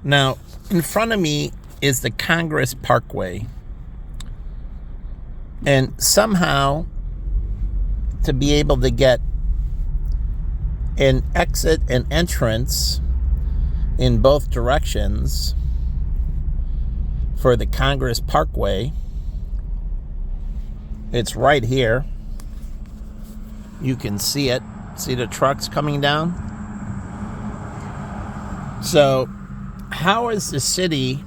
Now, in front of me is the Congress Parkway. And somehow, to be able to get an exit and entrance in both directions for the Congress Parkway, it's right here. You can see it. See the trucks coming down? So, how is the city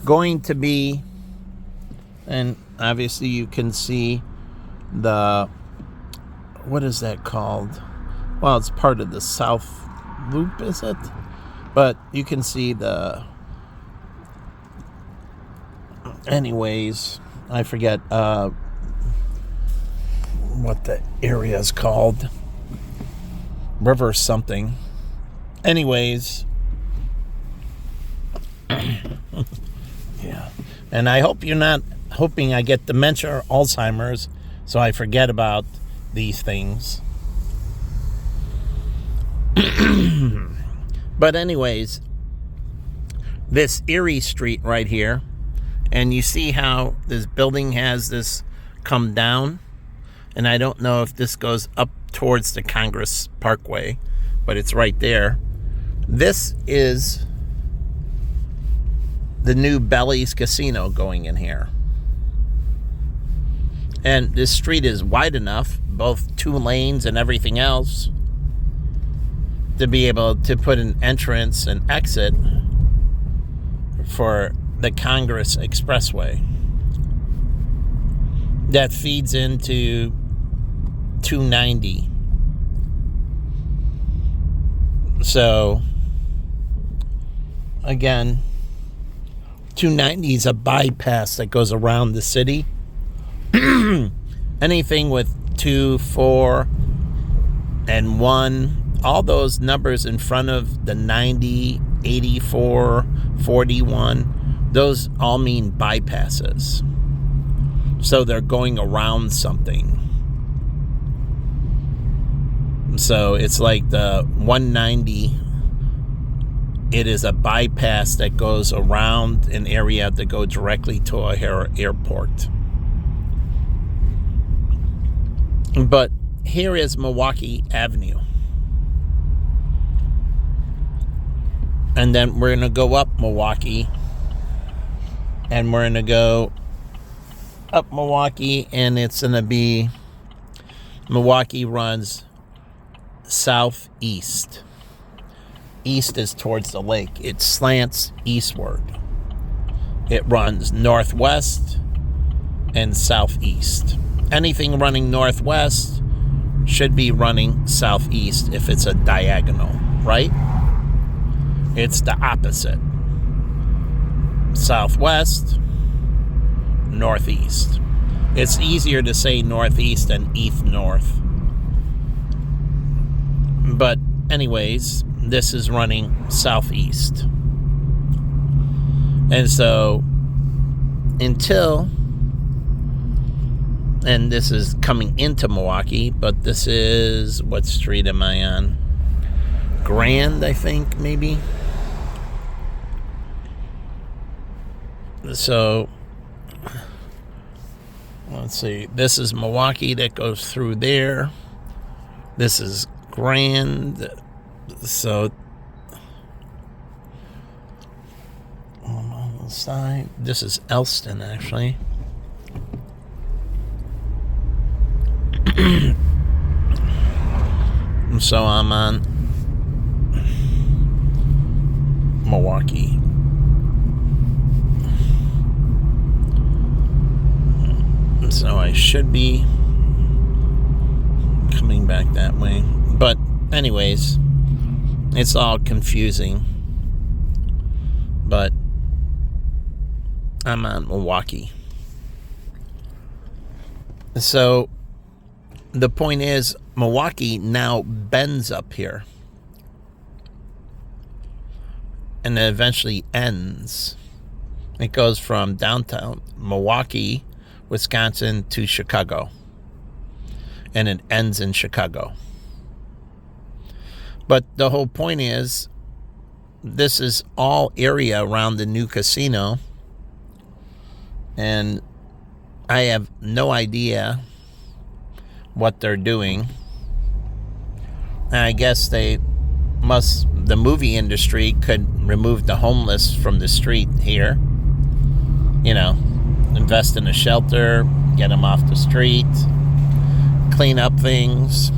going to be, and obviously you can see the, what is that called? Well, it's part of the South Loop, is it? But you can see the, anyways, I forget what the area is called. River something. Anyways. Yeah. And I hope you're not hoping I get dementia or Alzheimer's so I forget about these things. But anyways, this Erie Street right here, and you see how this building has this come down, and I don't know if this goes up towards the Congress Parkway, but it's right there. This is the new Bally's Casino going in here. And this street is wide enough, both 2 lanes and everything else, to be able to put an entrance and exit for the Congress Expressway that feeds into 290. So, again, 290 is a bypass that goes around the city. Anything with 2, 4, and 1, all those numbers in front of the 90, 84, 41, those all mean bypasses. So they're going around something. So it's like the 190, it is a bypass that goes around an area that go directly to a airport. But here is Milwaukee Avenue. And then we're going to go up Milwaukee. And we're going to go up Milwaukee, and it's going to be, Milwaukee runs southeast. East is towards the lake. It slants eastward. It runs northwest and southeast. Anything running northwest should be running southeast if it's a diagonal, right? It's the opposite. Southwest, northeast. It's easier to say northeast than east north. But anyways, this is running southeast. And so until, and this is coming into Milwaukee, but this is, what street am I on? Grand, I think, maybe. So, let's see. This is Milwaukee that goes through there. This is Grand. So, on the side, this is Elston, actually. So I'm on Milwaukee. So I should be coming back that way. But anyways, it's all confusing. But I'm on Milwaukee. So the point is, Milwaukee now bends up here. And it eventually ends. It goes from downtown Milwaukee, Wisconsin to Chicago. And it ends in Chicago. But the whole point is, this is all area around the new casino, and I have no idea what they're doing. And I guess the movie industry could remove the homeless from the street here. Invest in a shelter, get them off the street, clean up things.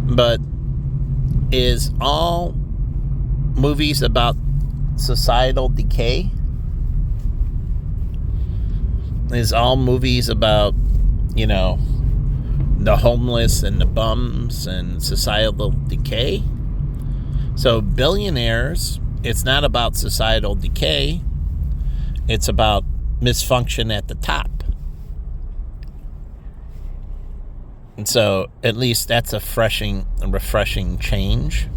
But is all movies about societal decay? Is all movies about, the homeless and the bums and societal decay? So billionaires, it's not about societal decay. It's about misfunction at the top. And so at least that's a refreshing change.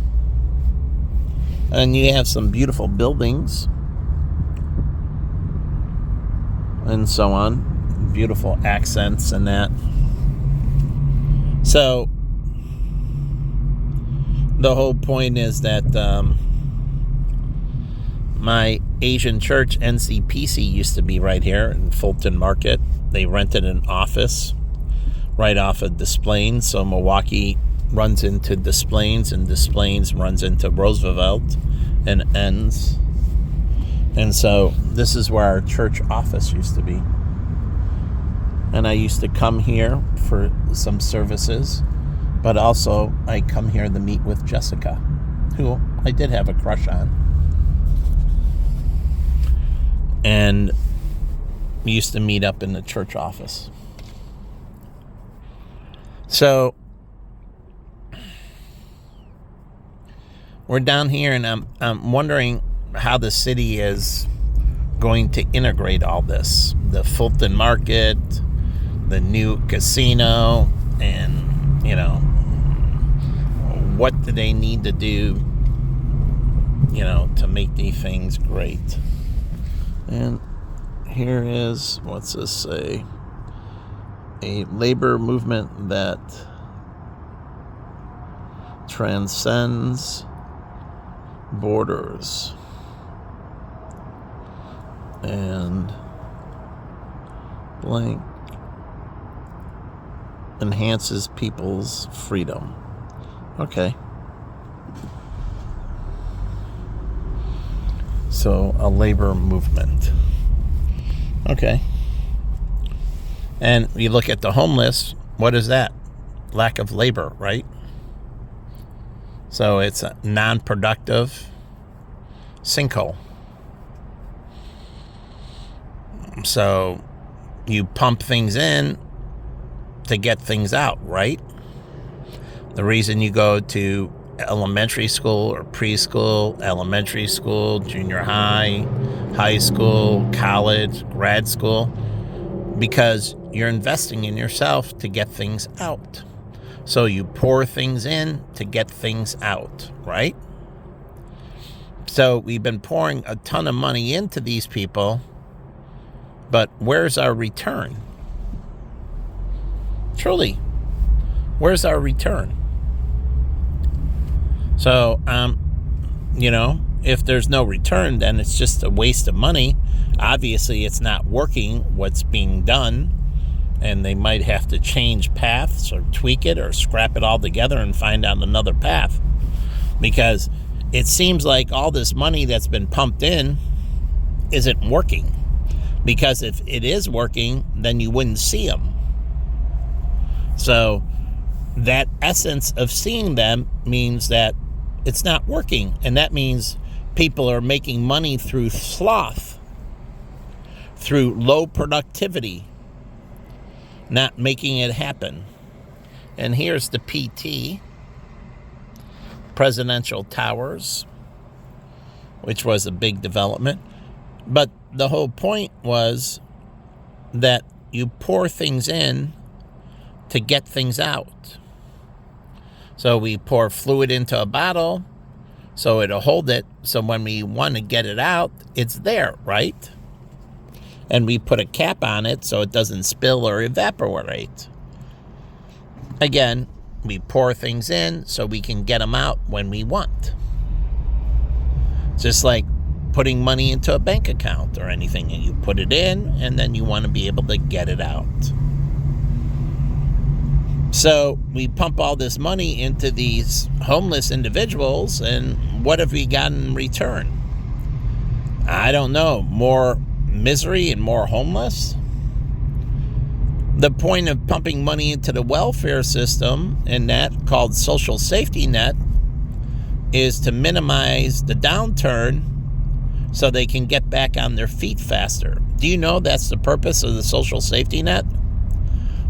And you have some beautiful buildings and so on. Beautiful accents and that. So the whole point is that my Asian church, NCPC, used to be right here in Fulton Market. They rented an office right off of Des Plaines. So Milwaukee runs into Des Plaines, and Des Plaines runs into Roosevelt and ends. And so this is where our church office used to be. And I used to come here for some services, but also I come here to meet with Jessica, who I did have a crush on. And we used to meet up in the church office. So we're down here, and I'm wondering how the city is going to integrate all this. The Fulton Market, the new casino, and, what do they need to do, to make these things great. And here is, what's this say? A labor movement that transcends borders and blank enhances people's freedom. Okay. So a labor movement. Okay. And you look at the homeless, what is that? Lack of labor, right? So it's a non-productive sinkhole. So you pump things in to get things out, right? The reason you go to elementary school or preschool, elementary school, junior high, high school, college, grad school, because you're investing in yourself to get things out. So you pour things in to get things out, right? So we've been pouring a ton of money into these people, but where's our return? Truly, where's our return? So, if there's no return, then it's just a waste of money. Obviously, it's not working what's being done, and they might have to change paths or tweak it or scrap it all together and find out another path. Because it seems like all this money that's been pumped in isn't working. Because if it is working, then you wouldn't see them. So that essence of seeing them means that it's not working. And that means people are making money through sloth, through low productivity, not making it happen. And here's the PT, Presidential Towers, which was a big development. But the whole point was that you pour things in to get things out. So we pour fluid into a bottle so it'll hold it. So when we want to get it out, it's there, right? And we put a cap on it so it doesn't spill or evaporate. Again, we pour things in so we can get them out when we want. Just like putting money into a bank account or anything, and you put it in and then you want to be able to get it out. So we pump all this money into these homeless individuals, and what have we gotten in return? I don't know. More misery and more homeless? The point of pumping money into the welfare system, and that called social safety net, is to minimize the downturn so they can get back on their feet faster. Do you know that's the purpose of the social safety net?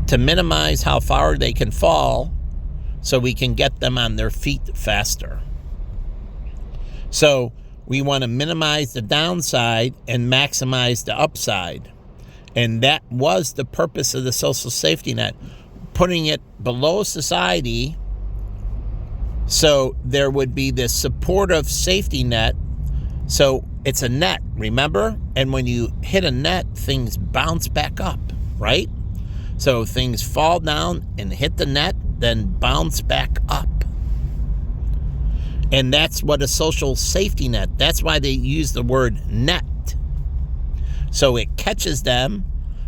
To minimize how far they can fall so we can get them on their feet faster. So we want to minimize the downside and maximize the upside. And that was the purpose of the social safety net, putting it below society so there would be this supportive safety net. So it's a net, remember? And when you hit a net, things bounce back up, right? So things fall down and hit the net, then bounce back up. And that's what a social safety net, that's why they use the word net. So it catches them,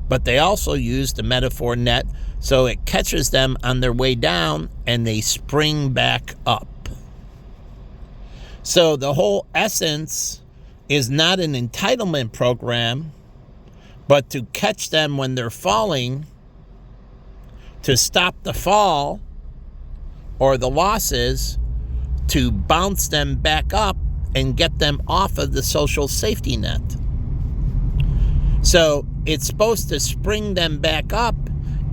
but they also use the metaphor net, so it catches them on their way down and they spring back up. So the whole essence is not an entitlement program, but to catch them when they're falling, to stop the fall or the losses, to bounce them back up and get them off of the social safety net. So it's supposed to spring them back up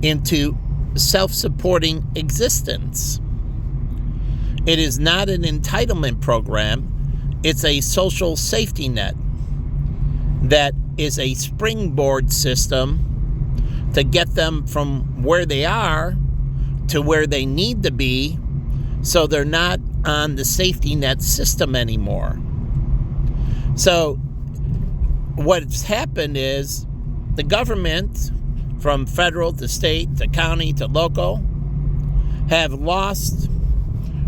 into self-supporting existence. It is not an entitlement program. It's a social safety net that is a springboard system to get them from where they are to where they need to be, so they're not on the safety net system anymore. So what's happened is the government, from federal to state to county to local, have lost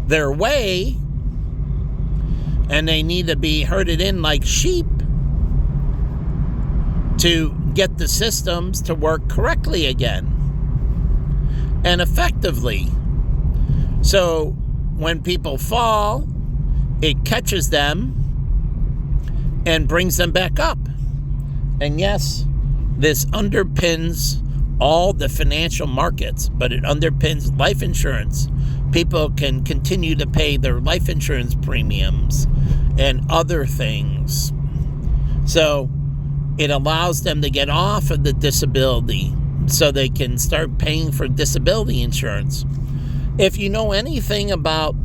their way, and they need to be herded in like sheep to get the systems to work correctly again and effectively. So when people fall, it catches them and brings them back up. And yes, this underpins all the financial markets, but it underpins life insurance. People can continue to pay their life insurance premiums and other things. So it allows them to get off of the disability so they can start paying for disability insurance. If you know anything about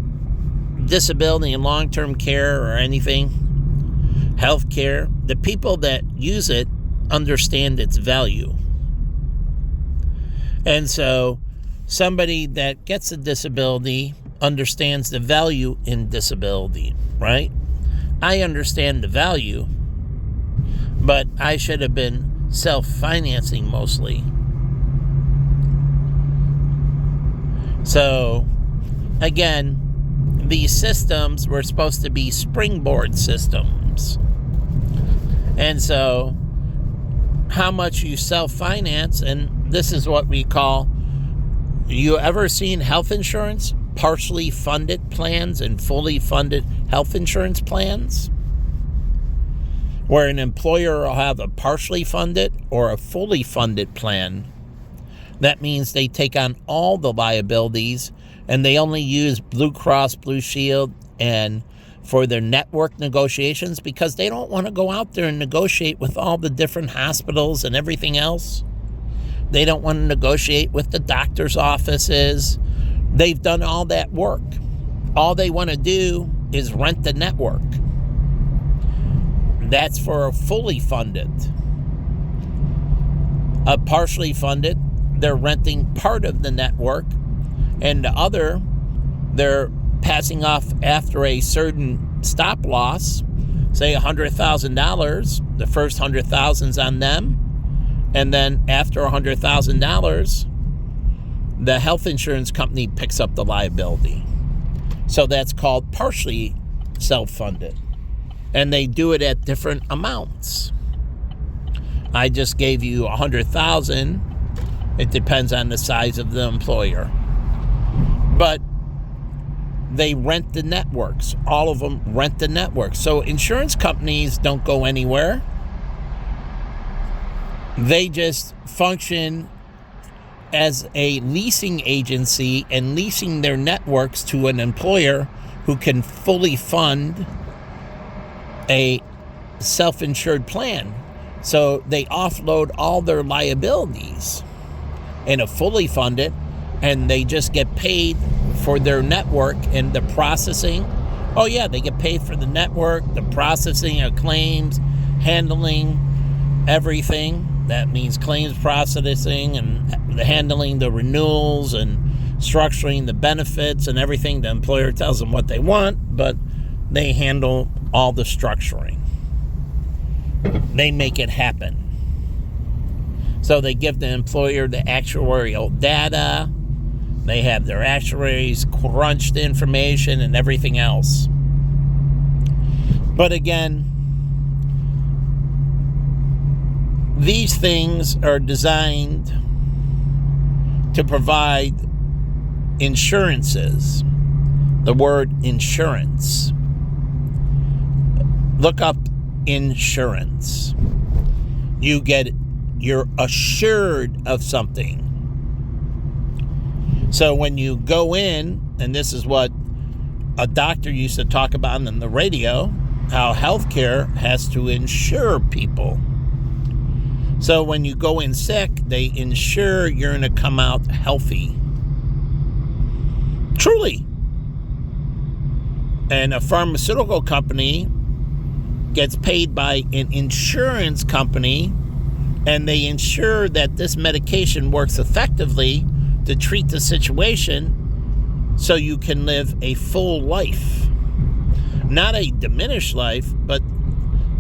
disability and long-term care or anything, health care, the people that use it understand its value. And so somebody that gets a disability understands the value in disability, right? I understand the value, but I should have been self-financing mostly. So, again, these systems were supposed to be springboard systems. And so, how much you self-finance, and this is what we call, you ever seen health insurance? Partially funded plans and fully funded health insurance plans? Where an employer will have a partially funded or a fully funded plan. That means they take on all the liabilities and they only use Blue Cross Blue Shield and for their network negotiations because they don't want to go out there and negotiate with all the different hospitals and everything else. They don't want to negotiate with the doctor's offices. They've done all that work. All they want to do is rent the network. That's for a fully funded. A partially funded, they're renting part of the network, and the other, they're passing off after a certain stop loss, say $100,000. The first $100,000's on them, and then after $100,000, the health insurance company picks up the liability. So that's called partially self-funded. And they do it at different amounts. I just gave you 100,000. It depends on the size of the employer. But they rent the networks. All of them rent the network. So insurance companies don't go anywhere. They just function as a leasing agency and leasing their networks to an employer who can fully fund a self-insured plan. So they offload all their liabilities in a fully funded, and they just get paid for their network and the processing. Oh yeah, they get paid for the network, the processing of claims, handling everything. That means claims processing and handling the renewals and structuring the benefits and everything. The employer tells them what they want, but they handle all the structuring. They make it happen. So they give the employer the actuarial data. They have their actuaries crunch the information and everything else. But again, these things are designed to provide insurances. The word insurance. Look up insurance. You're assured of something. So when you go in, and this is what a doctor used to talk about on the radio, how healthcare has to insure people. So when you go in sick, they ensure you're going to come out healthy. Truly. And a pharmaceutical company gets paid by an insurance company, and they ensure that this medication works effectively to treat the situation so you can live a full life. Not a diminished life, but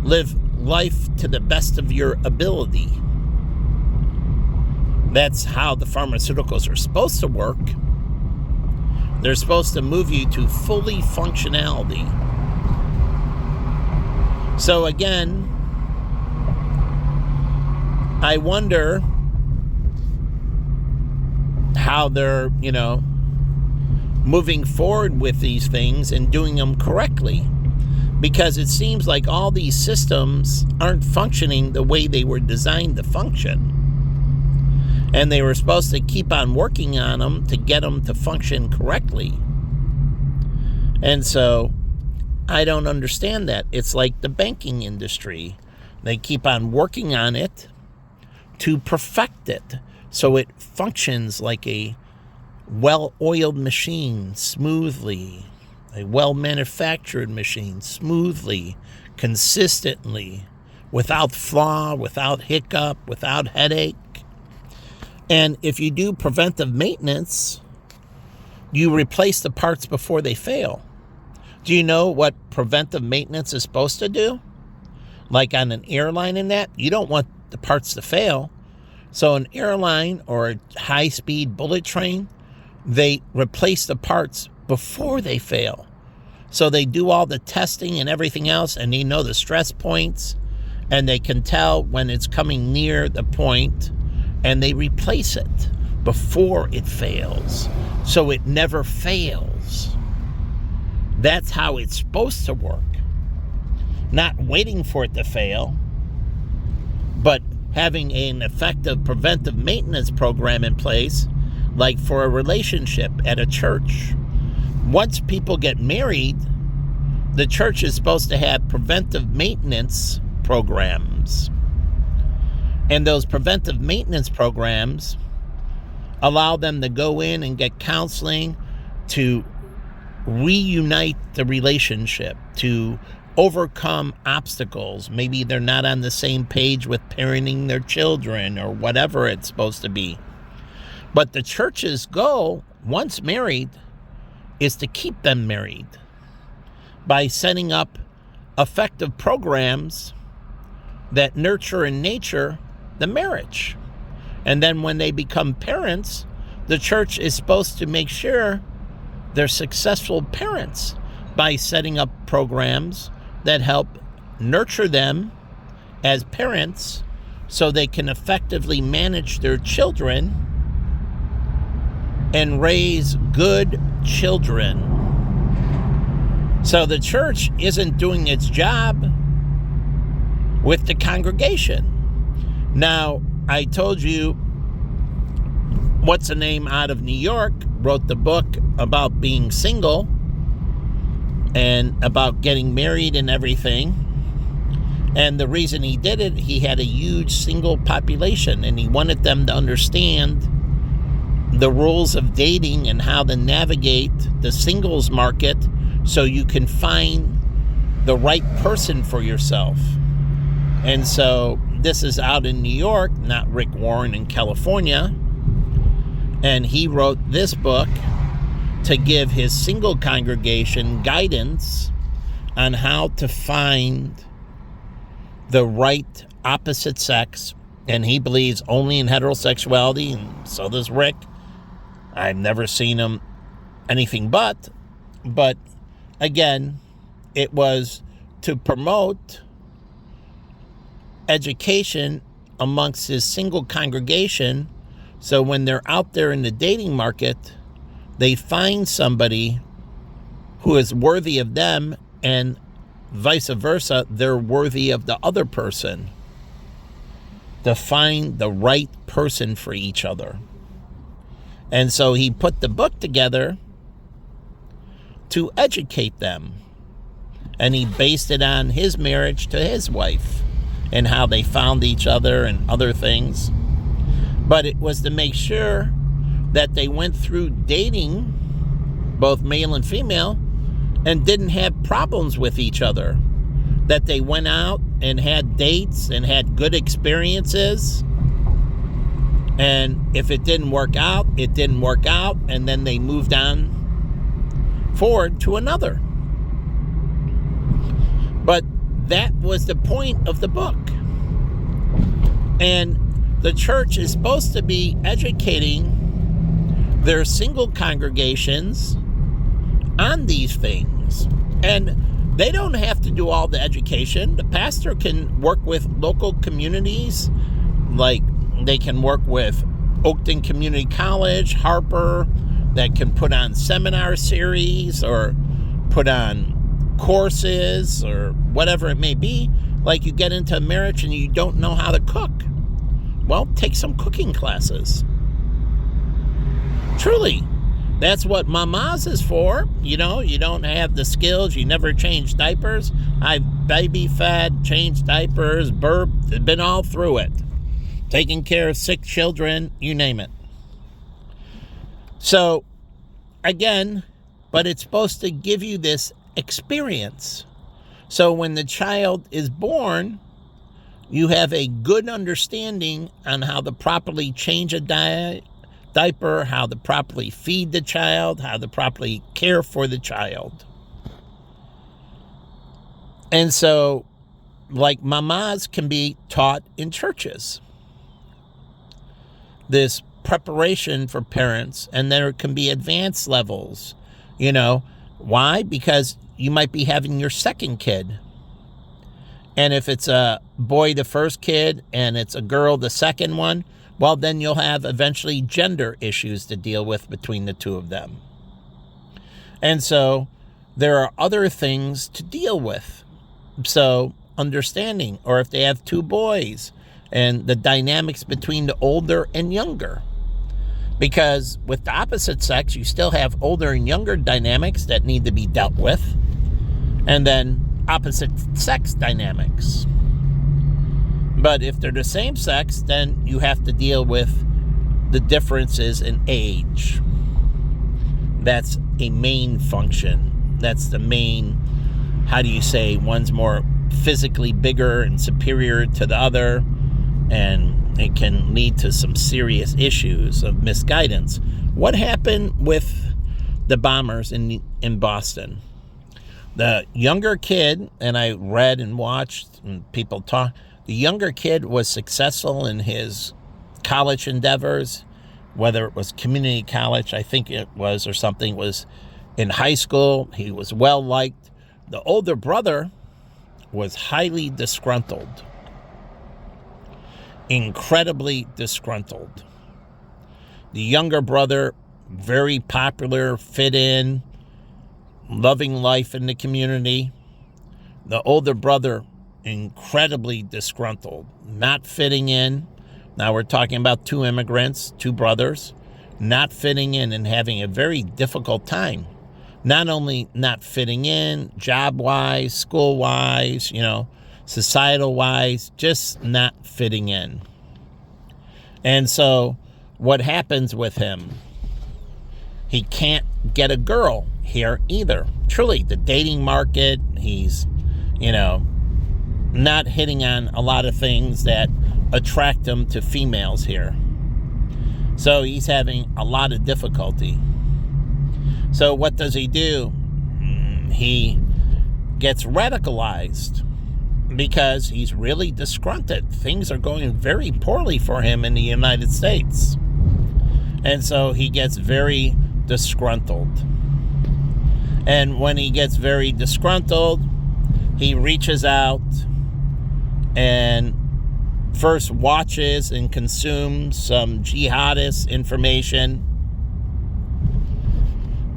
live life to the best of your ability. That's how the pharmaceuticals are supposed to work. They're supposed to move you to fully functionality. So again, I wonder how they're, moving forward with these things and doing them correctly. Because it seems like all these systems aren't functioning the way they were designed to function. And they were supposed to keep on working on them to get them to function correctly. And so I don't understand that. It's like the banking industry. They keep on working on it to perfect it so it functions like a well-oiled machine smoothly, a well-manufactured machine smoothly, consistently, without flaw, without hiccup, without headache. And if you do preventive maintenance, you replace the parts before they fail. Do you know what preventive maintenance is supposed to do? Like on an airline and that, you don't want the parts to fail. So an airline or a high-speed bullet train, they replace the parts before they fail. So they do all the testing and everything else, and they know the stress points, and they can tell when it's coming near the point, and they replace it before it fails. So it never fails. That's how it's supposed to work. Not waiting for it to fail, but having an effective preventive maintenance program in place, like for a relationship at a church. Once people get married, the church is supposed to have preventive maintenance programs. And those preventive maintenance programs allow them to go in and get counseling to reunite the relationship, to overcome obstacles. Maybe they're not on the same page with parenting their children or whatever it's supposed to be. But the church's goal, once married, is to keep them married by setting up effective programs that nurture and nature the marriage. And then when they become parents, the church is supposed to make sure they're successful parents by setting up programs that help nurture them as parents so they can effectively manage their children and raise good children. So the church isn't doing its job with the congregation. Now, I told you, what's the name out of New York wrote the book about being single and about getting married and everything. And the reason he did it, he had a huge single population, and he wanted them to understand the rules of dating and how to navigate the singles market so you can find the right person for yourself. And so this is out in New York, not Rick Warren in California. And he wrote this book to give his single congregation guidance on how to find the right opposite sex. And he believes only in heterosexuality, and so does Rick. I've never seen him anything but again, it was to promote education amongst his single congregation, so when they're out there in the dating market, they find somebody who is worthy of them, and vice versa, they're worthy of the other person. To find the right person for each other. And so he put the book together to educate them. And he based it on his marriage to his wife and how they found each other and other things. But it was to make sure that they went through dating, both male and female, and didn't have problems with each other. That they went out and had dates and had good experiences. And if it didn't work out, it didn't work out. And then they moved on forward to another. But that was the point of the book. And the church is supposed to be educating their single congregations on these things. And they don't have to do all the education. The pastor can work with local communities, like they can work with Oakton Community College, Harper, that can put on seminar series or put on courses or whatever it may be. Like you get into a marriage and you don't know how to cook. Well, take some cooking classes. Truly. That's what mamas is for. You know, you don't have the skills. You never change diapers. I've baby fed, changed diapers, burped, been all through it. Taking care of sick children, you name it. So, again, but it's supposed to give you this experience. So when the child is born, you have a good understanding on how to properly change a diaper, how to properly feed the child, how to properly care for the child. And so, like mamas can be taught in churches. This preparation for parents, and there can be advanced levels. You know, why? Because you might be having your second kid. And if it's a boy the first kid and it's a girl the second one, well, then you'll have eventually gender issues to deal with between the two of them. And so there are other things to deal with. So understanding, or if they have two boys, and the dynamics between the older and younger. Because with the opposite sex, you still have older and younger dynamics that need to be dealt with. And then opposite sex dynamics. But if they're the same sex, then you have to deal with the differences in age. That's a main function. That's the main, how do you say, one's more physically bigger and superior to the other. And it can lead to some serious issues of misguidance. What happened with the bombers in Boston? The younger kid, and I read and watched and people talk, the younger kid was successful in his college endeavors, whether it was community college, I think it was, or something, was in high school. He was well liked. The older brother was highly disgruntled. Incredibly disgruntled. The younger brother, very popular, fit in, loving life in the community. The older brother, incredibly disgruntled, not fitting in. Now we're talking about two immigrants, two brothers, not fitting in and having a very difficult time. Not only not fitting in, job-wise, school-wise, societal-wise, just not fitting in. And so what happens with him? He can't get a girl here either. Truly, the dating market, he's, not hitting on a lot of things that attract him to females here. So he's having a lot of difficulty. So what does he do? He gets radicalized because he's really disgruntled. Things are going very poorly for him in the United States. And so he gets very disgruntled. And when he gets very disgruntled, he reaches out and first watches and consumes some jihadist information,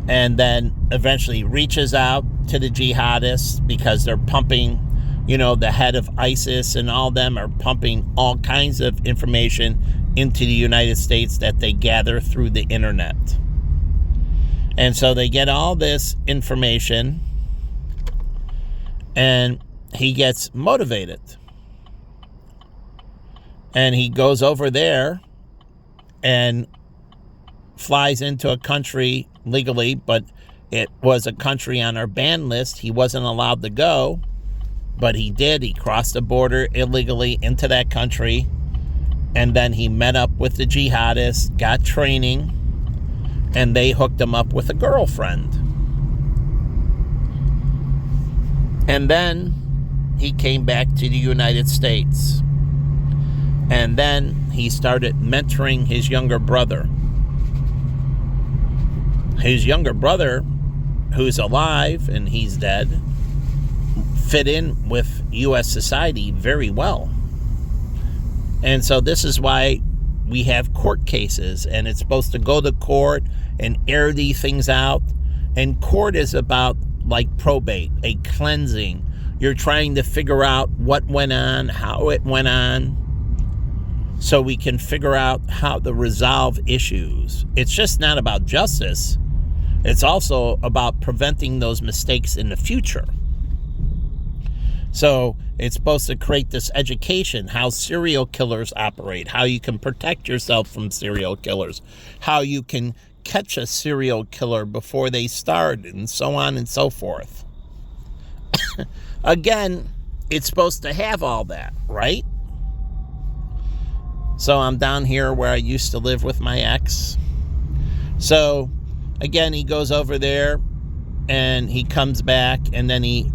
and then eventually reaches out to the jihadists because they're pumping, the head of ISIS and all them are pumping all kinds of information into the United States that they gather through the internet. And so they get all this information, and he gets motivated. And he goes over there and flies into a country legally, but it was a country on our ban list. He wasn't allowed to go, but he did. He crossed the border illegally into that country, and then he met up with the jihadists, got training, and they hooked him up with a girlfriend. And then he came back to the United States. And then he started mentoring his younger brother. His younger brother, who's alive and he's dead, fit in with U.S. society very well. And so this is why we have court cases, and it's supposed to go to court and air these things out. And court is about like probate, a cleansing. You're trying to figure out what went on, how it went on, so we can figure out how to resolve issues. It's just not about justice. It's also about preventing those mistakes in the future. So it's supposed to create this education, how serial killers operate, how you can protect yourself from serial killers, how you can catch a serial killer before they start, and so on and so forth. Again, it's supposed to have all that, right? So I'm down here where I used to live with my ex. So again, he goes over there and he comes back, and then he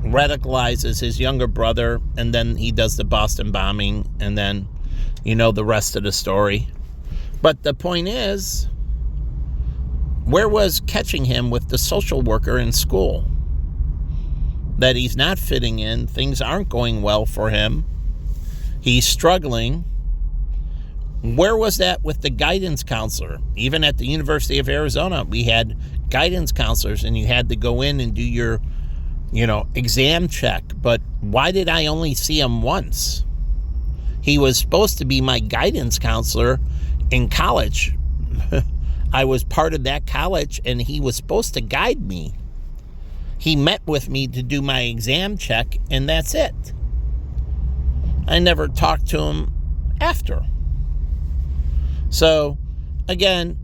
radicalizes his younger brother, and then he does the Boston bombing, and then the rest of the story. But the point is, where was catching him with the social worker in school? That he's not fitting in, things aren't going well for him, he's struggling. Where was that with the guidance counselor? Even at the University of Arizona, we had guidance counselors, and you had to go in and do your, exam check. But why did I only see him once? He was supposed to be my guidance counselor in college. I was part of that college, and he was supposed to guide me. He met with me to do my exam check, and that's it. I never talked to him after. So, again,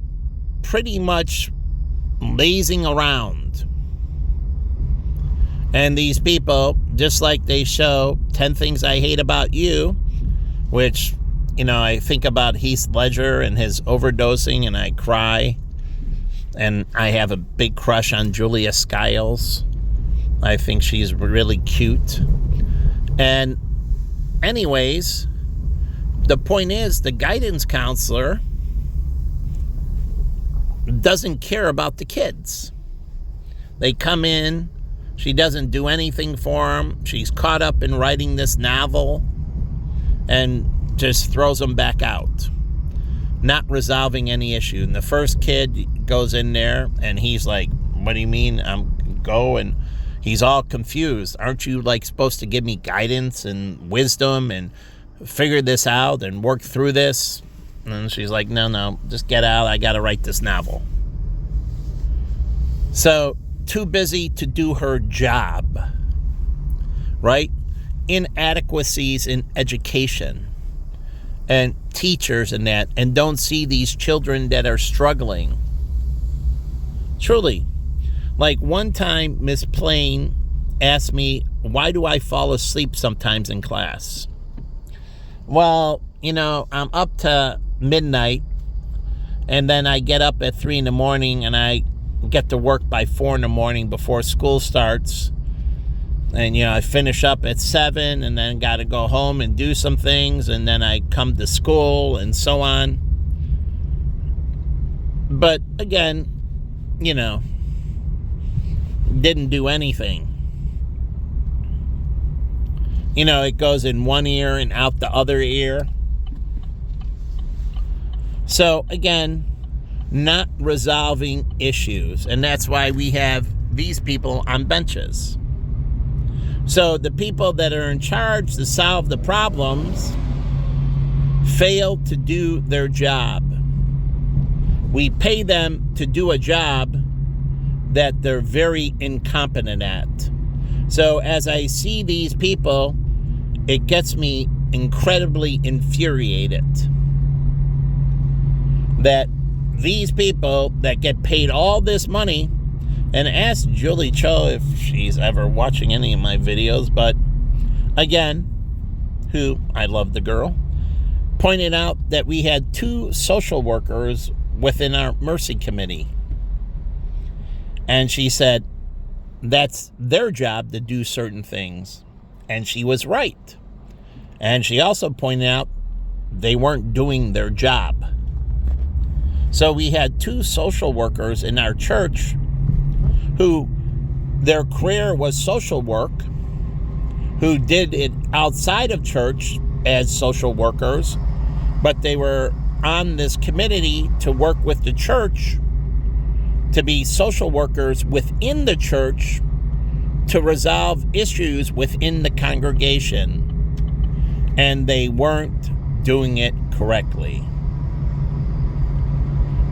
pretty much lazing around. And these people, just like they show 10 Things I Hate About You, which, I think about Heath Ledger and his overdosing, and I cry. And I have a big crush on Julia Stiles. I think she's really cute. And anyways, the point is, the guidance counselor doesn't care about the kids. They come in, She doesn't do anything for him. She's caught up in writing this novel and just throws him back out, not resolving any issue. And the first kid goes in there and he's like, what do you mean I'm go? And he's all confused. Aren't you like supposed to give me guidance and wisdom and figure this out and work through this? And she's like, no, just get out. I got to write this novel. So too busy to do her job, right? Inadequacies in education and teachers and that, and don't see these children that are struggling. Truly. Like one time, Miss Plain asked me, why do I fall asleep sometimes in class? Well, I'm up to midnight, and then I get up at 3 a.m, and I get to work by 4 a.m. before school starts. And, I finish up at 7 and then got to go home and do some things. And then I come to school and so on. But again, didn't do anything. It goes in one ear and out the other ear. So again, not resolving issues. And that's why we have these people on benches. So the people that are in charge to solve the problems fail to do their job. We pay them to do a job that they're very incompetent at. So as I see these people, it gets me incredibly infuriated that these people that get paid all this money, and ask Julie Cho if she's ever watching any of my videos, but again, who, I love the girl, pointed out that we had 2 social workers within our Mercy Committee. And she said that's their job to do certain things. And she was right. And she also pointed out they weren't doing their job. So we had 2 social workers in our church who their career was social work, who did it outside of church as social workers, but they were on this committee to work with the church to be social workers within the church to resolve issues within the congregation. And they weren't doing it correctly.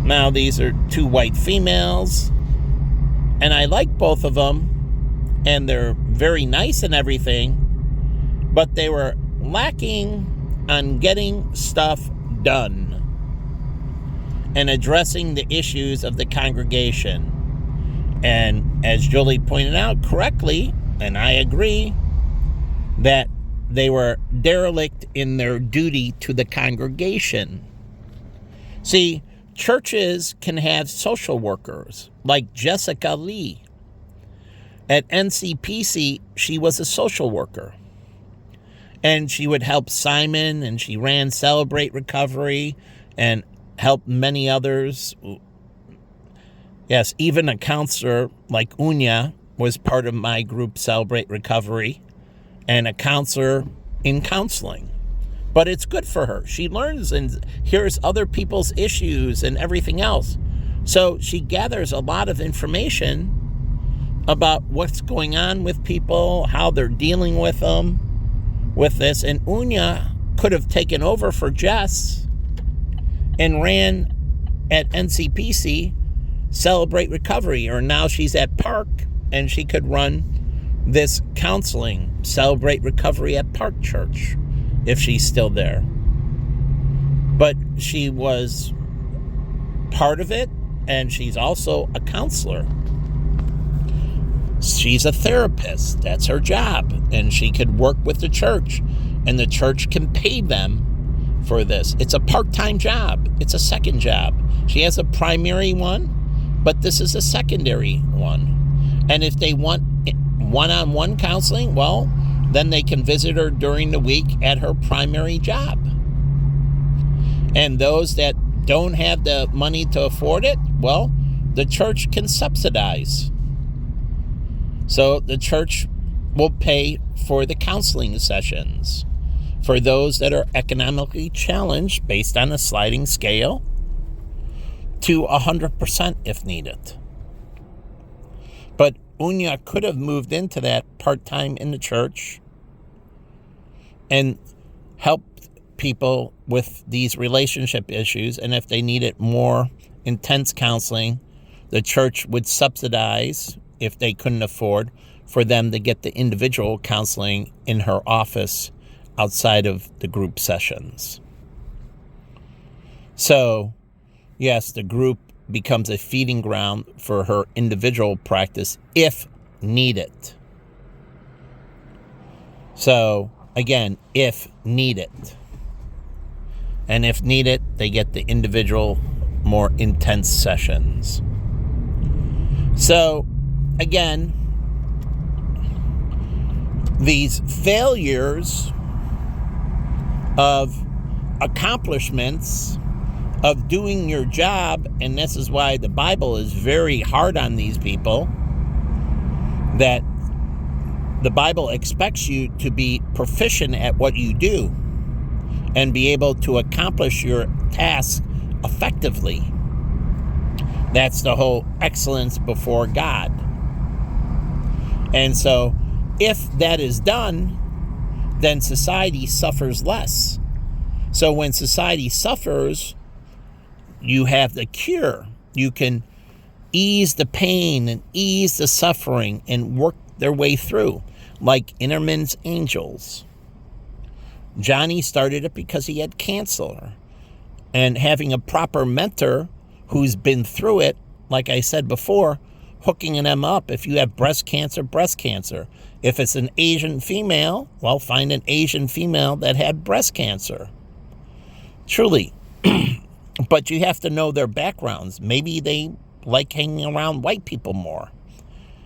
Now, these are 2 white females, and I like both of them, and they're very nice and everything, but they were lacking on getting stuff done and addressing the issues of the congregation. And as Julie pointed out correctly, and I agree, that they were derelict in their duty to the congregation. See, churches can have social workers like Jessica Lee. At NCPC, she was a social worker. And she would help Simon, and she ran Celebrate Recovery and helped many others. Yes, even a counselor like Unya was part of my group, Celebrate Recovery, and a counselor in counseling. But it's good for her. She learns and hears other people's issues and everything else. So she gathers a lot of information about what's going on with people, how they're dealing with them, with this. And Unya could have taken over for Jess and ran at NCPC Celebrate Recovery, or now she's at Park and she could run this counseling, Celebrate Recovery at Park Church, if she's still there. But she was part of it, and she's also a counselor. She's a therapist. That's her job. And she could work with the church, and the church can pay them for this. It's a part-time job. It's a second job. She has a primary one, but this is a secondary one. And if they want one-on-one counseling, well, then they can visit her during the week at her primary job. And those that don't have the money to afford it, well, the church can subsidize So the church will pay for the counseling sessions for those that are economically challenged based on a sliding scale to 100% if needed. But Unya could have moved into that part-time in the church and helped people with these relationship issues. And if they needed more intense counseling, the church would subsidize, if they couldn't afford, for them to get the individual counseling in her office outside of the group sessions. So, yes, the group becomes a feeding ground for her individual practice if needed. So, again, if needed. And if needed, they get the individual, more intense sessions. So, again, these failures of accomplishments of doing your job, and this is why the Bible is very hard on these people, that the Bible expects you to be proficient at what you do and be able to accomplish your task effectively. That's the whole excellence before God. And so if that is done, then society suffers less. So when society suffers, you have the cure. You can ease the pain and ease the suffering and work their way through, like Innerman's Angels. Johnny started it because he had cancer. And having a proper mentor who's been through it, like I said before, hooking them up. If you have breast cancer, breast cancer. If it's an Asian female, well, find an Asian female that had breast cancer. Truly. But you have to know their backgrounds. Maybe they like hanging around white people more,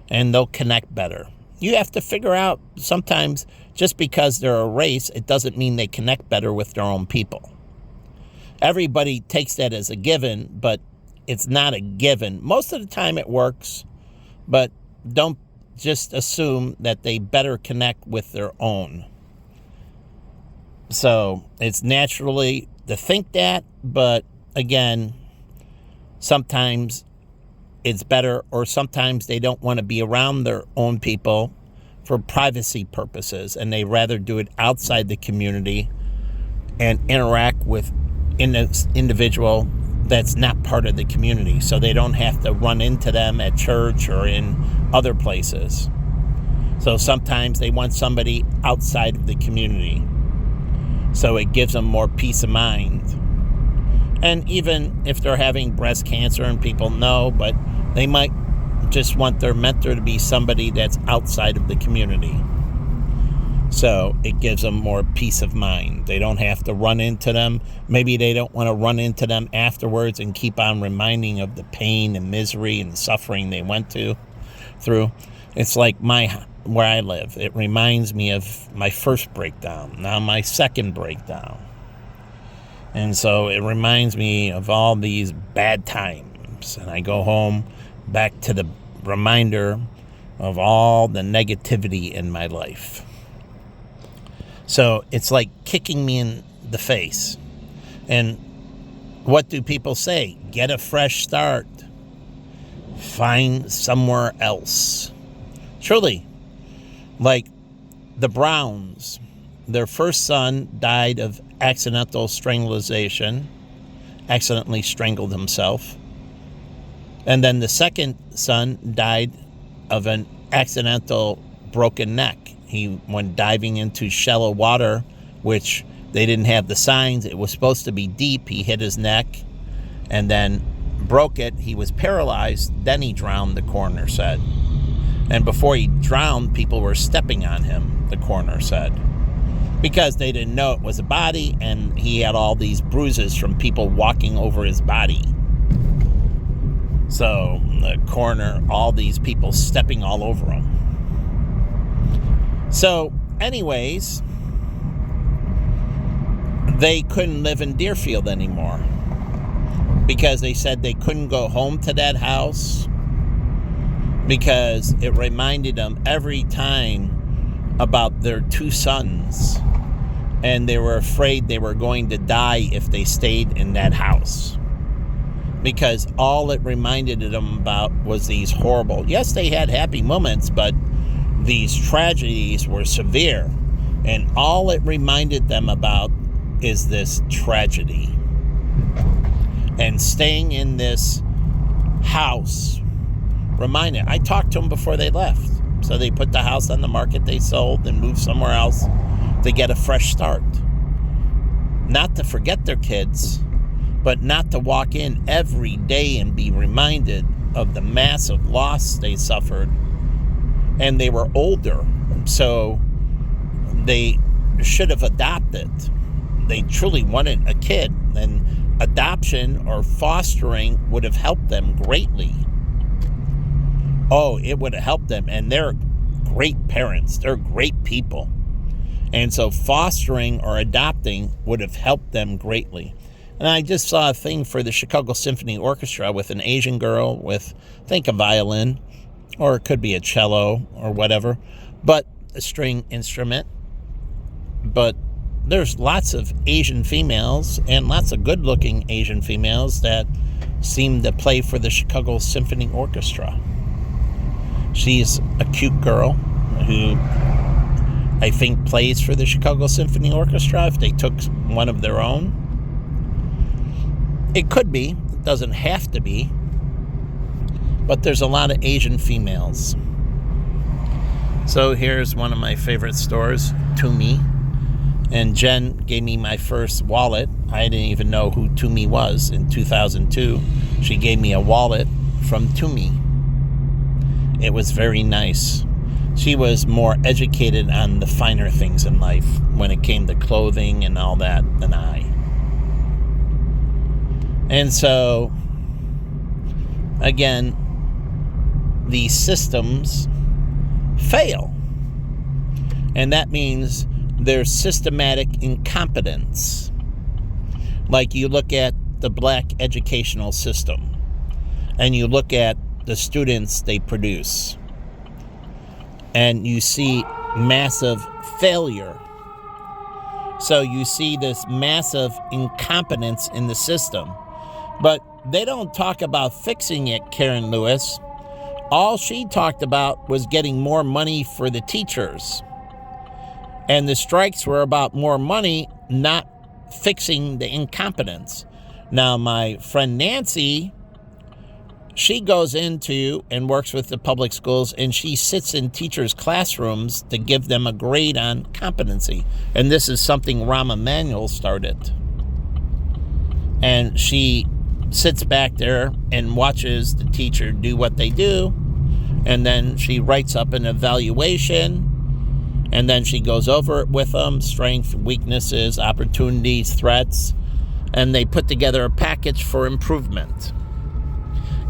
and they'll connect better. You have to figure out, sometimes just because they're a race, it doesn't mean they connect better with their own people. Everybody takes that as a given, but it's not a given. Most of the time it works, but don't just assume that they better connect with their own. So it's naturally to think that, but again, sometimes it's better, or sometimes they don't want to be around their own people for privacy purposes, and they rather do it outside the community and interact with an individual that's not part of the community, so they don't have to run into them at church or in other places. So sometimes they want somebody outside of the community, so it gives them more peace of mind. And even if they're having breast cancer and people know, but they might just want their mentor to be somebody that's outside of the community. So it gives them more peace of mind. They don't have to run into them. Maybe they don't want to run into them afterwards and keep on reminding of the pain and misery and suffering they went through. It's like where I live. It reminds me of my first breakdown, now my second breakdown. And so it reminds me of all these bad times. And I go home back to the reminder of all the negativity in my life. So it's like kicking me in the face. And what do people say? Get a fresh start. Find somewhere else. Truly, like the Browns, their first son died of accidental strangulation, accidentally strangled himself. And then the second son died of an accidental broken neck. He went diving into shallow water, which they didn't have the signs. It was supposed to be deep. He hit his neck and then broke it. He was paralyzed. Then he drowned, the coroner said. And before he drowned, people were stepping on him, the coroner said, because they didn't know it was a body, and he had all these bruises from people walking over his body. So the coroner, all these people stepping all over him. So anyways, they couldn't live in Deerfield anymore because they said they couldn't go home to that house because it reminded them every time about their 2 sons, and they were afraid they were going to die if they stayed in that house, because all it reminded them about was these horrible, yes, they had happy moments, but these tragedies were severe, and all it reminded them about is this tragedy. And staying in this house reminded, I talked to them before they left, so they put the house on the market, they sold and moved somewhere else to get a fresh start. Not to forget their kids, but not to walk in every day and be reminded of the massive loss they suffered. And they were older, so they should have adopted. They truly wanted a kid, and adoption or fostering would have helped them greatly. Oh, it would have helped them, and they're great parents. They're great people. And so fostering or adopting would have helped them greatly. And I just saw a thing for the Chicago Symphony Orchestra with an Asian girl with, I think, a violin, or it could be a cello or whatever, but a string instrument. But there's lots of Asian females and lots of good-looking Asian females that seem to play for the Chicago Symphony Orchestra. She's a cute girl who I think plays for the Chicago Symphony Orchestra if they took one of their own. It could be. It doesn't have to be. But there's a lot of Asian females. So here's one of my favorite stores, Tumi. And Jen gave me my first wallet. I didn't even know who Tumi was in 2002. She gave me a wallet from Tumi. It was very nice. She was more educated on the finer things in life when it came to clothing and all that than I. And so, again, these systems fail. And that means there's systematic incompetence. Like you look at the black educational system and you look at the students they produce, and you see massive failure. So you see this massive incompetence in the system. But they don't talk about fixing it, Karen Lewis. All she talked about was getting more money for the teachers. And the strikes were about more money, not fixing the incompetence. Now, my friend Nancy, she goes into and works with the public schools, and she sits in teachers' classrooms to give them a grade on competency. And this is something Rahm Emanuel started. And she sits back there and watches the teacher do what they do. And then she writes up an evaluation. And then she goes over it with them, strengths, weaknesses, opportunities, threats. And they put together a package for improvement.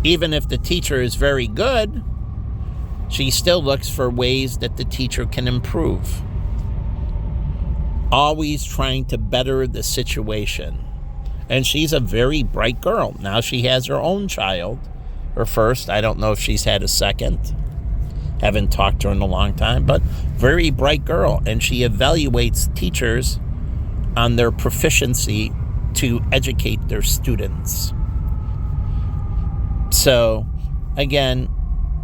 Even if the teacher is very good, she still looks for ways that the teacher can improve. Always trying to better the situation. And she's a very bright girl. Now she has her own child, her first. I don't know if she's had a second. Haven't talked to her in a long time, but very bright girl. And she evaluates teachers on their proficiency to educate their students. So, again,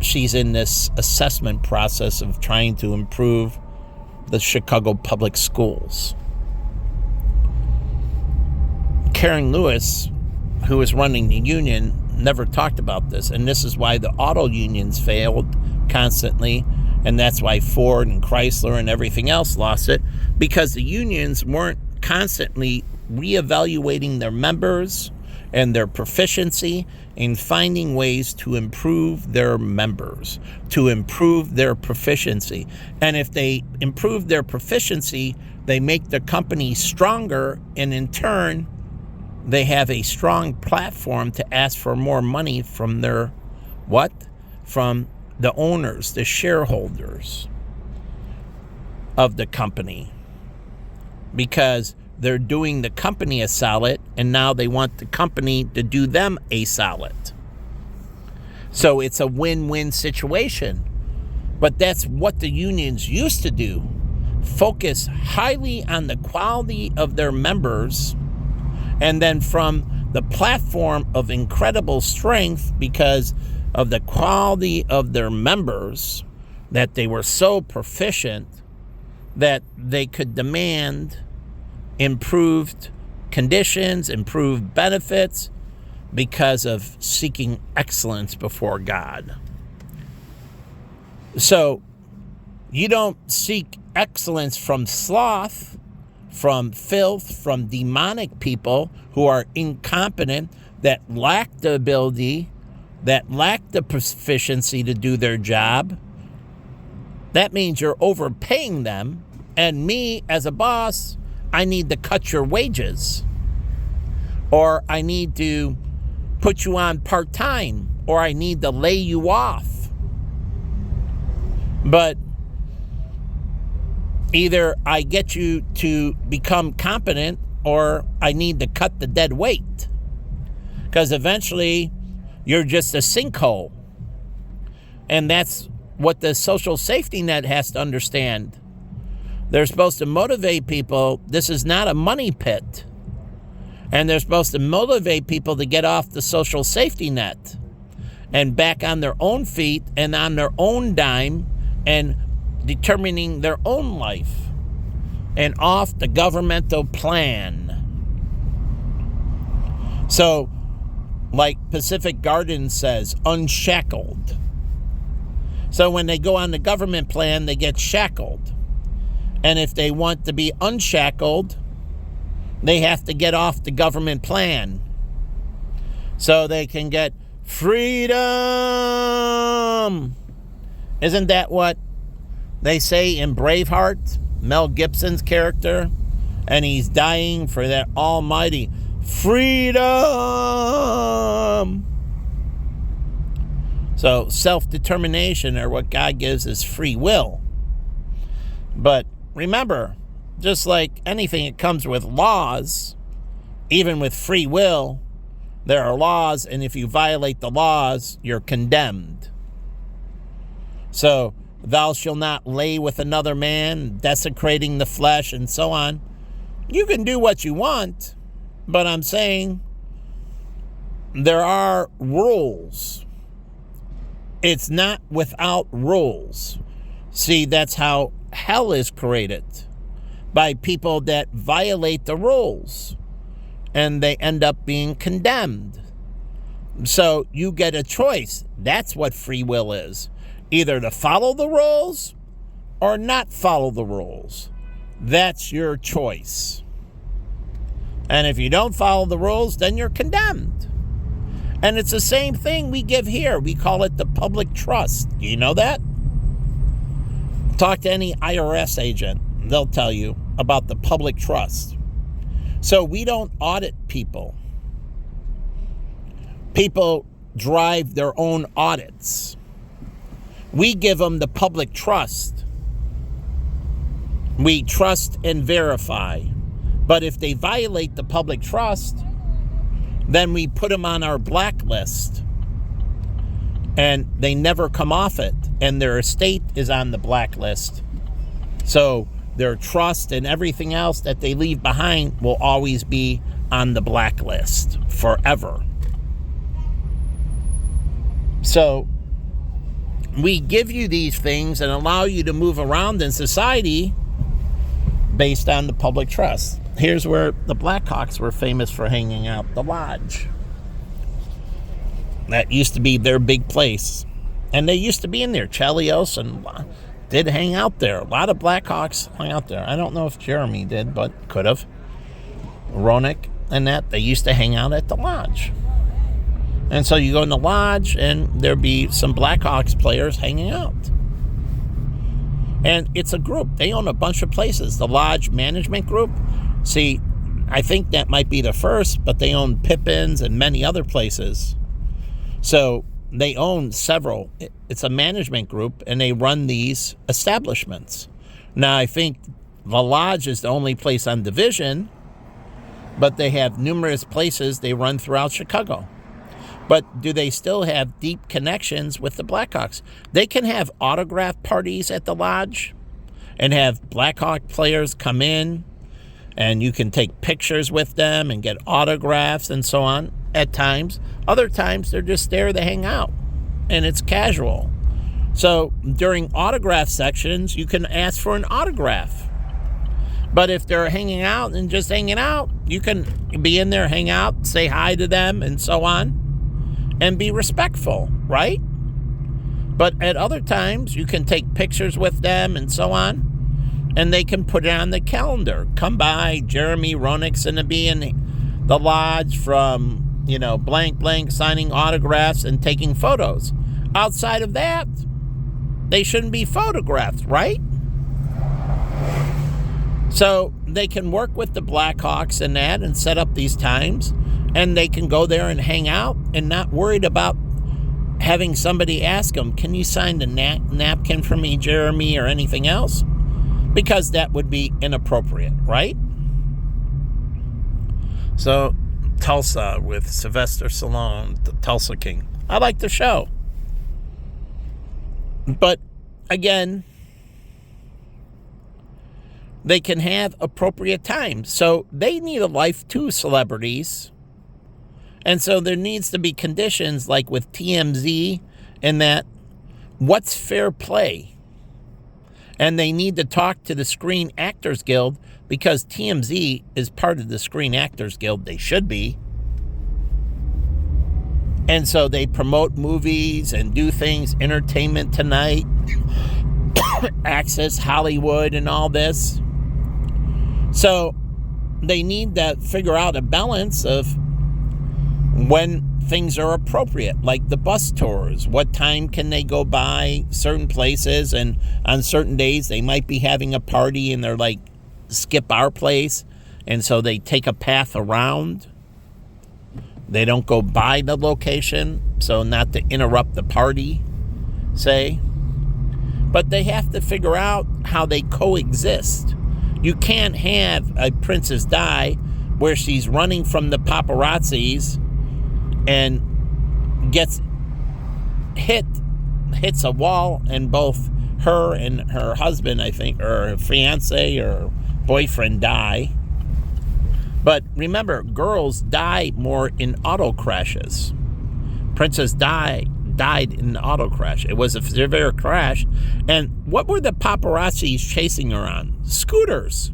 she's in this assessment process of trying to improve the Chicago public schools. Karen Lewis, who was running the union, never talked about this. And this is why the auto unions failed constantly. And that's why Ford and Chrysler and everything else lost it. Because the unions weren't constantly reevaluating their members and their proficiency in finding ways to improve their members, to improve their proficiency. And if they improve their proficiency, they make the company stronger, and in turn, they have a strong platform to ask for more money from their, what? From the owners, the shareholders of the company. Because they're doing the company a solid, and now they want the company to do them a solid. So it's a win-win situation. But that's what the unions used to do. Focus highly on the quality of their members, and then from the platform of incredible strength because of the quality of their members, that they were so proficient that they could demand improved conditions, improved benefits, because of seeking excellence before God. So you don't seek excellence from sloth, from filth, from demonic people who are incompetent, that lack the ability, that lack the proficiency to do their job. That means you're overpaying them, and me as a boss, I need to cut your wages, or I need to put you on part-time, or I need to lay you off. But either I get you to become competent, or I need to cut the dead weight, because eventually you're just a sinkhole. And that's what the social safety net has to understand. They're supposed to motivate people. This is not a money pit. And they're supposed to motivate people to get off the social safety net and back on their own feet and on their own dime and determining their own life and off the governmental plan. So, like Pacific Garden says, unshackled. So when they go on the government plan, they get shackled. And if they want to be unshackled, they have to get off the government plan so they can get freedom. Isn't that what they say in Braveheart, Mel Gibson's character? And he's dying for that almighty freedom. So self-determination, or what God gives, is free will. But remember, just like anything, it comes with laws. Even with free will, there are laws, and if you violate the laws, you're condemned. So, thou shalt not lay with another man, desecrating the flesh, and so on. You can do what you want, but I'm saying there are rules. It's not without rules. See, that's how hell is created, by people that violate the rules, and they end up being condemned. So you get a choice. That's what free will is. Either to follow the rules or not follow the rules. That's your choice. And if you don't follow the rules, then you're condemned. And it's the same thing we give here. We call it the public trust. Do you know that? Talk to any IRS agent. They'll tell you about the public trust. So we don't audit people. People drive their own audits. We give them the public trust. We trust and verify. But if they violate the public trust, then we put them on our blacklist. And they never come off it. And their estate is on the blacklist. So their trust and everything else that they leave behind will always be on the blacklist forever. So we give you these things and allow you to move around in society based on the public trust. Here's where the Blackhawks were famous for hanging out, the Lodge. That used to be their big place. And they used to be in there. Chelios and did hang out there. A lot of Blackhawks hung out there. I don't know if Jeremy did, but could have. Ronick and that, they used to hang out at the Lodge. And so you go in the Lodge, and there'd be some Blackhawks players hanging out. And it's a group. They own a bunch of places. The Lodge Management Group. See, I think that might be the first, but they own Pippin's and many other places. So they own several. It's a management group, and they run these establishments. Now, I think the Lodge is the only place on Division, but they have numerous places they run throughout Chicago. But do they still have deep connections with the Blackhawks? They can have autograph parties at the lodge and have Blackhawk players come in, and you can take pictures with them and get autographs and so on at times. Other times, they're just there to hang out, and it's casual. So during autograph sections, you can ask for an autograph. But if they're hanging out and just hanging out, you can be in there, hang out, say hi to them, and so on, and be respectful, right? But at other times, you can take pictures with them and so on, and they can put it on the calendar. Come by, Jeremy Roenick's going to be in the lodge from, blank, blank, signing autographs and taking photos. Outside of that, they shouldn't be photographed, right? So they can work with the Blackhawks and that and set up these times, and they can go there and hang out and not worried about having somebody ask them, can you sign the napkin for me, Jeremy, or anything else? Because that would be inappropriate, right? So Tulsa with Sylvester Stallone, the Tulsa King. I like the show. But again, they can have appropriate times. So they need a life too, celebrities. And so there needs to be conditions like with TMZ and that, what's fair play? And they need to talk to the Screen Actors Guild because TMZ is part of the Screen Actors Guild. They should be. And so they promote movies and do things, Entertainment Tonight, Access Hollywood, and all this. So they need to figure out a balance of when things are appropriate, like the bus tours. What time can they go by certain places? And on certain days, they might be having a party and they're like, skip our place. And so they take a path around. They don't go by the location, so not to interrupt the party, say. But they have to figure out how they coexist. You can't have a Princess Di where she's running from the paparazzis and gets hits a wall, and both her and her husband, I think, or her fiance or boyfriend die. But remember, girls die more in auto crashes. Princess Di died in an auto crash. It was a severe crash. And what were the paparazzis chasing her on? Scooters.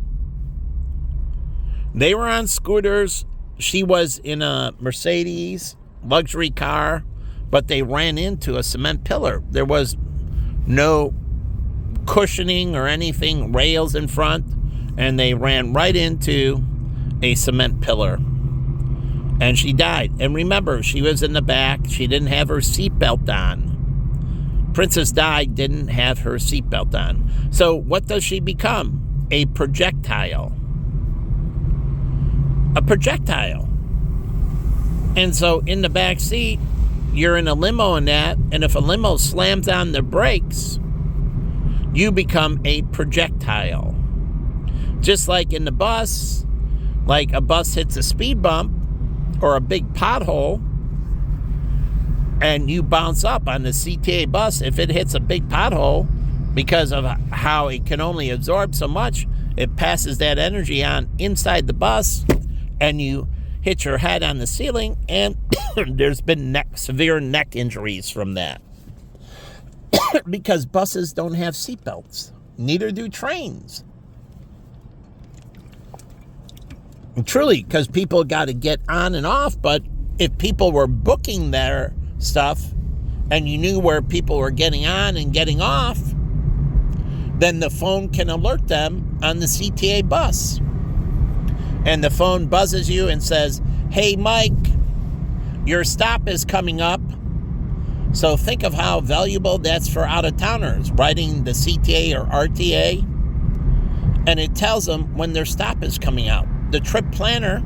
They were on scooters. She was in a Mercedes luxury car, but they ran into a cement pillar. There was no cushioning or anything, rails in front, and they ran right into a cement pillar. And she died. And remember, she was in the back. She didn't have her seatbelt on. Princess Di didn't have her seatbelt on. So what does she become? A projectile. A projectile. And so in the back seat, you're in a limo and that, and if a limo slams on the brakes, you become a projectile. Just like in the bus, like a bus hits a speed bump or a big pothole, and you bounce up on the CTA bus. If it hits a big pothole, because of how it can only absorb so much, it passes that energy on inside the bus, and you hit your head on the ceiling, and there's been severe neck injuries from that. Because buses don't have seatbelts. Neither do trains. Truly, because people got to get on and off, but if people were booking their stuff and you knew where people were getting on and getting off, then the phone can alert them on the CTA bus. And the phone buzzes you and says, hey, Mike, your stop is coming up. So think of how valuable that's for out-of-towners riding the CTA or RTA. And it tells them when their stop is coming out. The trip planner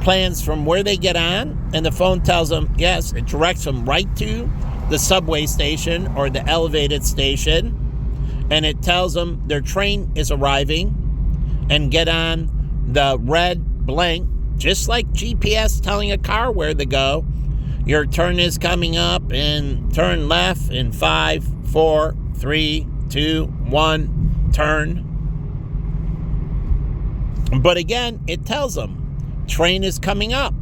plans from where they get on, and the phone tells them, yes, it directs them right to the subway station or the elevated station, and it tells them their train is arriving, and get on the red blank, just like GPS telling a car where to go. your turn is coming up, and turn left in 5, 4, 3, 2, 1, turn. But again, it tells them, train is coming up.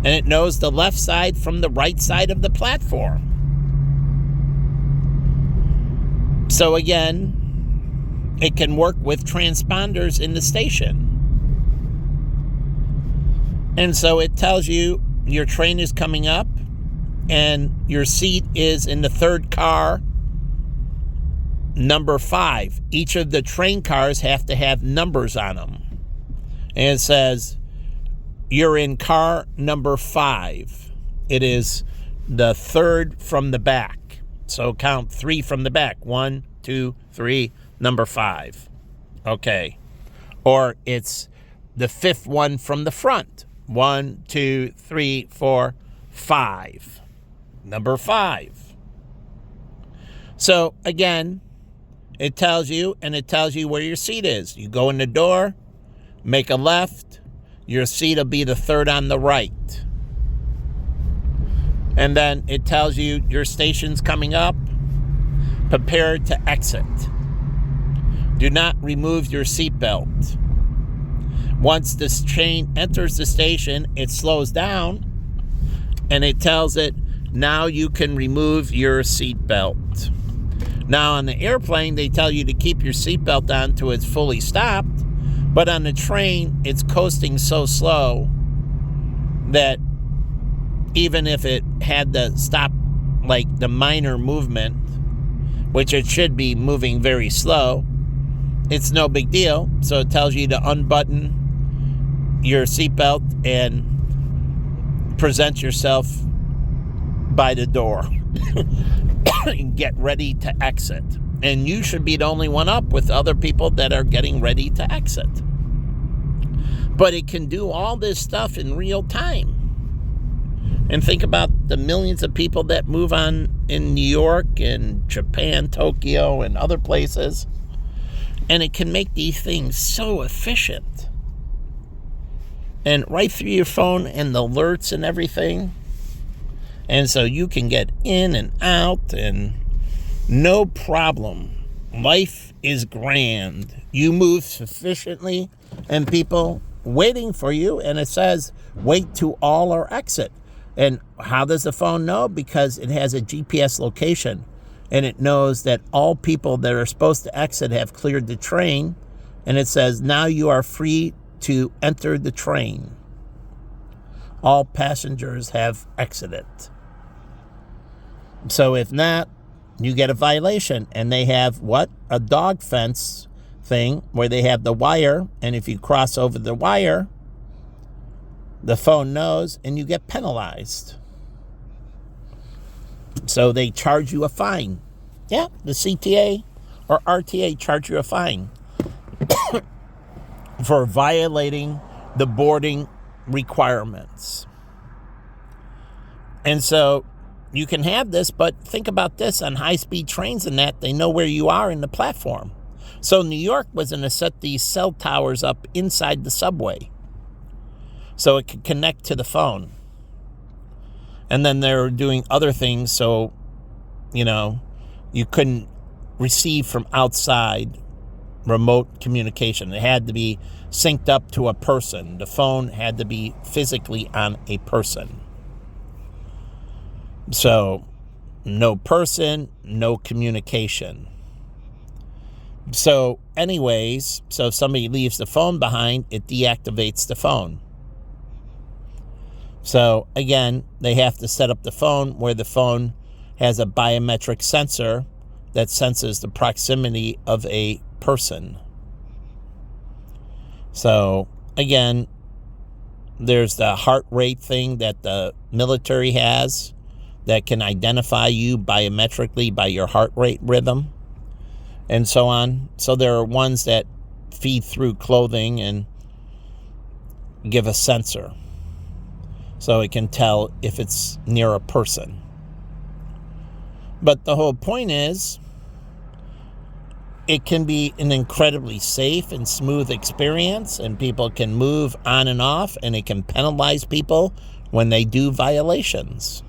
And it knows the left side from the right side of the platform. So again, it can work with transponders in the station. And so it tells you your train is coming up and your seat is in the third car, number 5. Each of the train cars have to have numbers on them. And it says, you're in car number 5. It is the third from the back. So count 3 from the back. 1, 2, 3, number 5. Okay. Or it's the 5th one from the front. 1, 2, 3, 4, 5. Number 5. So again, it tells you, and it tells you where your seat is. You go in the door, make a left, your seat will be the third on the right. And then it tells you your station's coming up. Prepare to exit. Do not remove your seatbelt. Once this train enters the station, it slows down and it tells it, now you can remove your seatbelt. Now on the airplane, they tell you to keep your seatbelt on till it's fully stopped. But on the train, it's coasting so slow that even if it had to stop, like the minor movement, which it should be moving very slow, it's no big deal. So it tells you to unbutton your seatbelt and present yourself by the door and get ready to exit. And you should be the only one up with other people that are getting ready to exit. But it can do all this stuff in real time. And think about the millions of people that move on in New York and Japan, Tokyo, and other places. And it can make these things so efficient. And right through your phone and the alerts and everything. And so you can get in and out and no problem. Life is grand. You move sufficiently and people waiting for you, and it says wait to all or exit. And how does the phone know? Because it has a GPS location and it knows that all people that are supposed to exit have cleared the train, and it says now you are free to enter the train. All passengers have exited. So if not, you get a violation. And they have what? A dog fence thing where they have the wire, and if you cross over the wire, the phone knows and you get penalized. So they charge you a fine. Yeah, the CTA or RTA charge you a fine for violating the boarding requirements. And so you can have this, but think about this, on high-speed trains and that, they know where you are in the platform. So New York was going to set these cell towers up inside the subway so it could connect to the phone. And then they're doing other things so, you couldn't receive from outside remote communication. It had to be synced up to a person. The phone had to be physically on a person. So, no person, no communication. So, anyways, so if somebody leaves the phone behind, it deactivates the phone. So, again, they have to set up the phone where the phone has a biometric sensor that senses the proximity of a person. So, again, there's the heart rate thing that the military has that can identify you biometrically by your heart rate rhythm and so on. So there are ones that feed through clothing and give a sensor so it can tell if it's near a person. But the whole point is, it can be an incredibly safe and smooth experience, and people can move on and off, and it can penalize people when they do violations.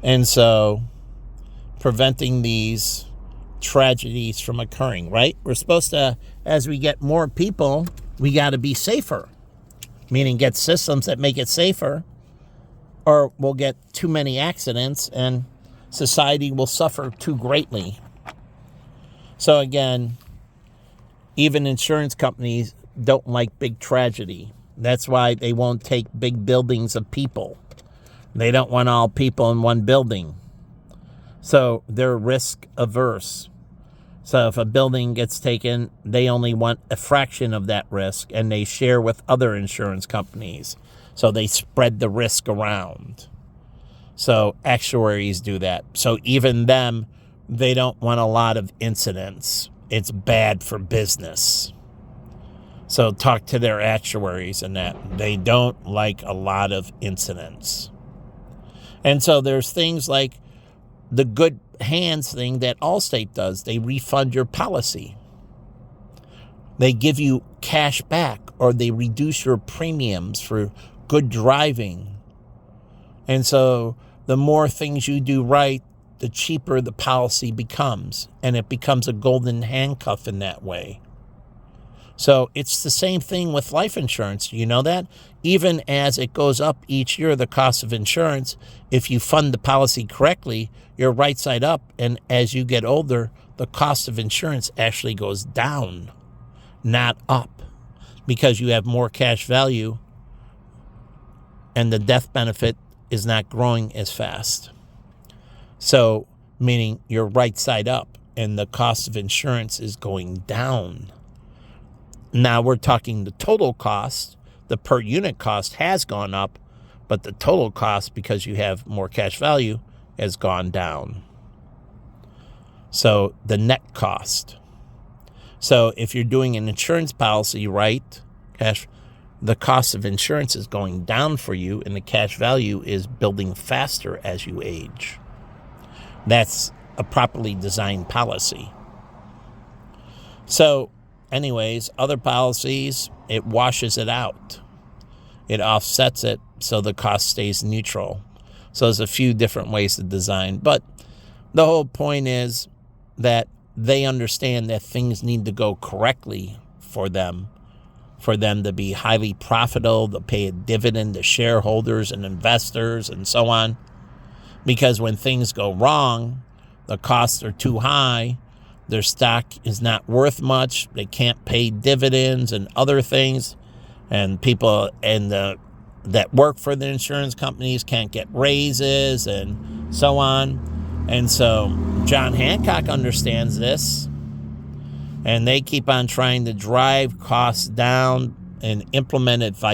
And so preventing these tragedies from occurring, right? We're supposed to, as we get more people, we got to be safer, meaning get systems that make it safer, or we'll get too many accidents and society will suffer too greatly. So again, even insurance companies don't like big tragedy. That's why they won't take big buildings of people. They don't want all people in one building. So they're risk averse. So if a building gets taken, they only want a fraction of that risk, and they share with other insurance companies. So they spread the risk around. So actuaries do that. So even them, they don't want a lot of incidents. It's bad for business. So talk to their actuaries and that. They don't like a lot of incidents. And so there's things like the good hands thing that Allstate does. They refund your policy. They give you cash back, or they reduce your premiums for good driving. And so the more things you do right, the cheaper the policy becomes, and it becomes a golden handcuff in that way. So it's the same thing with life insurance. You know that? Even as it goes up each year, the cost of insurance, if you fund the policy correctly, you're right side up. And as you get older, the cost of insurance actually goes down, not up, because you have more cash value and the death benefit is not growing as fast. So, meaning you're right side up and the cost of insurance is going down. Now we're talking the total cost. The per unit cost has gone up, but the total cost, because you have more cash value, has gone down. So the net cost. So if you're doing an insurance policy right, the cost of insurance is going down for you, and the cash value is building faster as you age. That's a properly designed policy. So anyways, other policies, it washes it out. It offsets it so the cost stays neutral. So there's a few different ways to design. But the whole point is that they understand that things need to go correctly for them to be highly profitable, to pay a dividend to shareholders and investors and so on. Because when things go wrong, the costs are too high, their stock is not worth much, they can't pay dividends and other things, and people that work for the insurance companies can't get raises and so on. And so John Hancock understands this, and they keep on trying to drive costs down and implement vitality